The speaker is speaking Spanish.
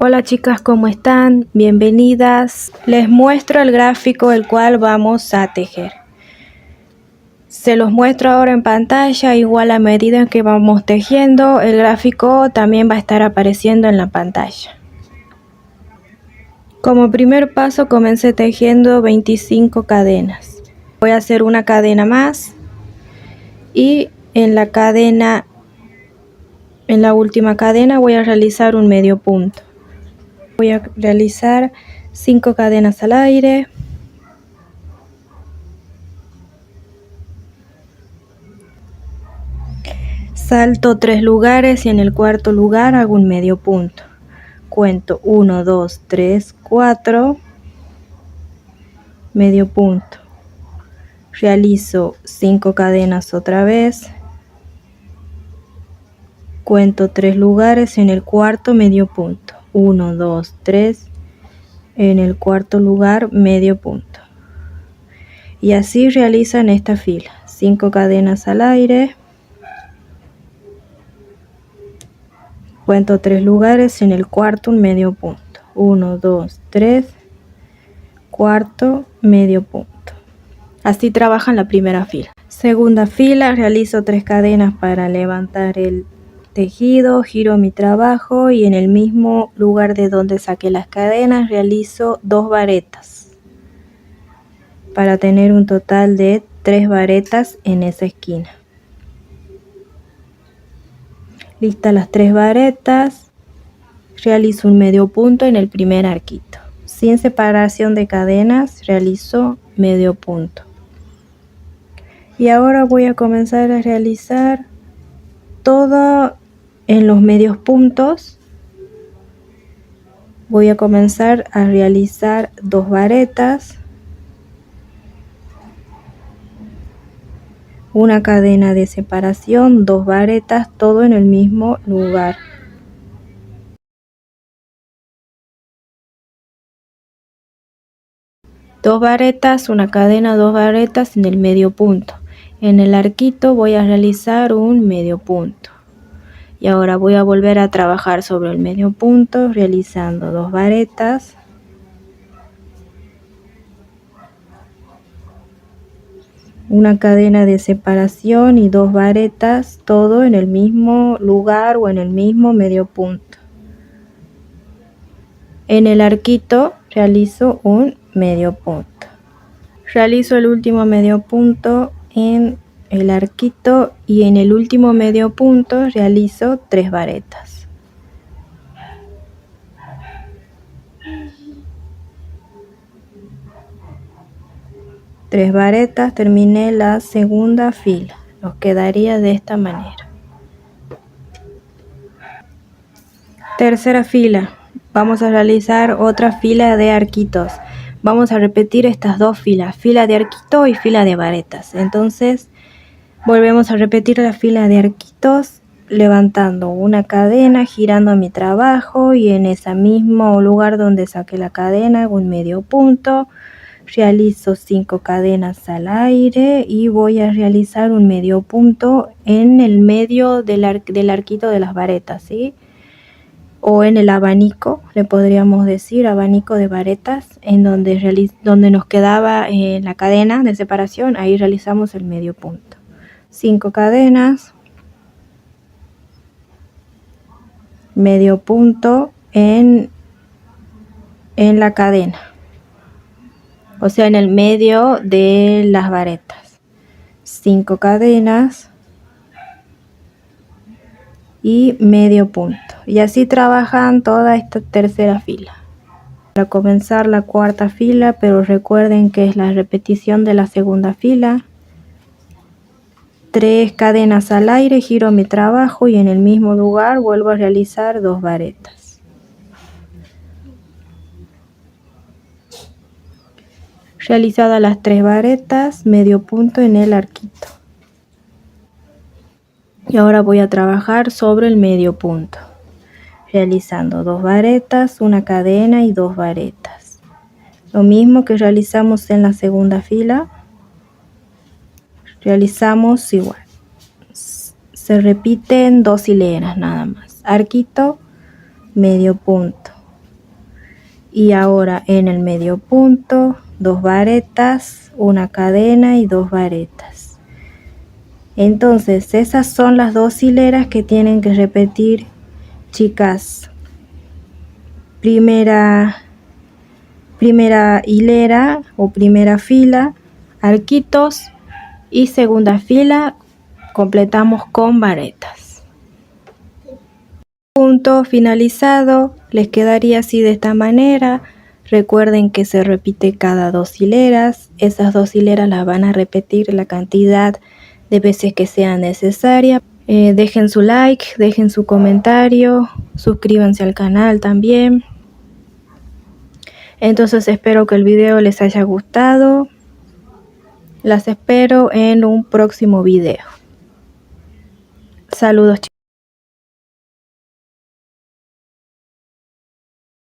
Hola chicas, ¿cómo están? Bienvenidas. Les muestro el gráfico el cual vamos a tejer. Se los muestro ahora en pantalla, igual a medida que vamos tejiendo, el gráfico también va a estar apareciendo en la pantalla. Como primer paso comencé tejiendo 25 cadenas. Voy a hacer una cadena más y en la última cadena voy a realizar un medio punto. Voy a realizar 5 cadenas al aire. Salto 3 lugares y en el cuarto lugar hago un medio punto. Cuento 1, 2, 3, 4, medio punto. Realizo 5 cadenas otra vez. Cuento 3 lugares y en el cuarto medio punto. 1, 2, 3. En el cuarto lugar medio punto. Y así realizan esta fila. 5 cadenas al aire. Cuento 3 lugares y en el cuarto un medio punto. 1, 2, 3. Cuarto, medio punto. Así trabajan la primera fila. Segunda fila, realizo 3 cadenas para levantar el tejido, giro mi trabajo y en el mismo lugar de donde saqué las cadenas realizo 2 varetas para tener un total de 3 varetas en esa esquina. Listas las 3 varetas, realizo un medio punto en el primer arquito. Sin separación de cadenas realizo medio punto. Y ahora voy a comenzar a realizar todo en los medios puntos. Voy a comenzar a realizar 2 varetas, una cadena de separación, 2 varetas, todo en el mismo lugar. Dos varetas, una cadena, 2 varetas en el medio punto. En el arquito voy a realizar un medio punto. Y ahora voy a volver a trabajar sobre el medio punto realizando 2 varetas, una cadena de separación y 2 varetas, todo en el mismo lugar o en el mismo medio punto. En el arquito realizo un medio punto. Realizo el último medio punto en el arquito y en el último medio punto realizo 3 varetas. Tres varetas, terminé la segunda fila. Nos quedaría de esta manera. Tercera fila. Vamos a realizar otra fila de arquitos. Vamos a repetir estas dos filas, fila de arquito y fila de varetas. Entonces volvemos a repetir la fila de arquitos levantando una cadena, girando mi trabajo y en ese mismo lugar donde saqué la cadena hago un medio punto. Realizo 5 cadenas al aire y voy a realizar un medio punto en el medio del arquito de las varetas, ¿sí? O en el abanico, le podríamos decir abanico de varetas, en donde nos quedaba la cadena de separación, ahí realizamos el medio punto. 5 cadenas, medio punto en la cadena, o sea en el medio de las varetas. 5 cadenas y medio punto, y así trabajan toda esta tercera fila. Para comenzar la cuarta fila, pero recuerden que es la repetición de la segunda fila. 3 cadenas al aire, giro mi trabajo y en el mismo lugar vuelvo a realizar 2 varetas. Realizadas las 3 varetas, medio punto en el arquito. Y ahora voy a trabajar sobre el medio punto, realizando 2 varetas, una cadena y 2 varetas. Lo mismo que realizamos en la segunda fila, realizamos igual. Se repiten 2 hileras nada más. Arquito, medio punto. Y ahora en el medio punto, 2 varetas, una cadena y 2 varetas. Entonces esas son las 2 hileras que tienen que repetir, chicas. Primera hilera o primera fila, arquitos, y segunda fila completamos con varetas. Punto finalizado, les quedaría así de esta manera. Recuerden que se repite cada 2 hileras. Esas 2 hileras las van a repetir la cantidad de veces que sea necesaria. Dejen su like, dejen su comentario, suscríbanse al canal también. Entonces espero que el video les haya gustado. Las espero en un próximo video. Saludos, chicos.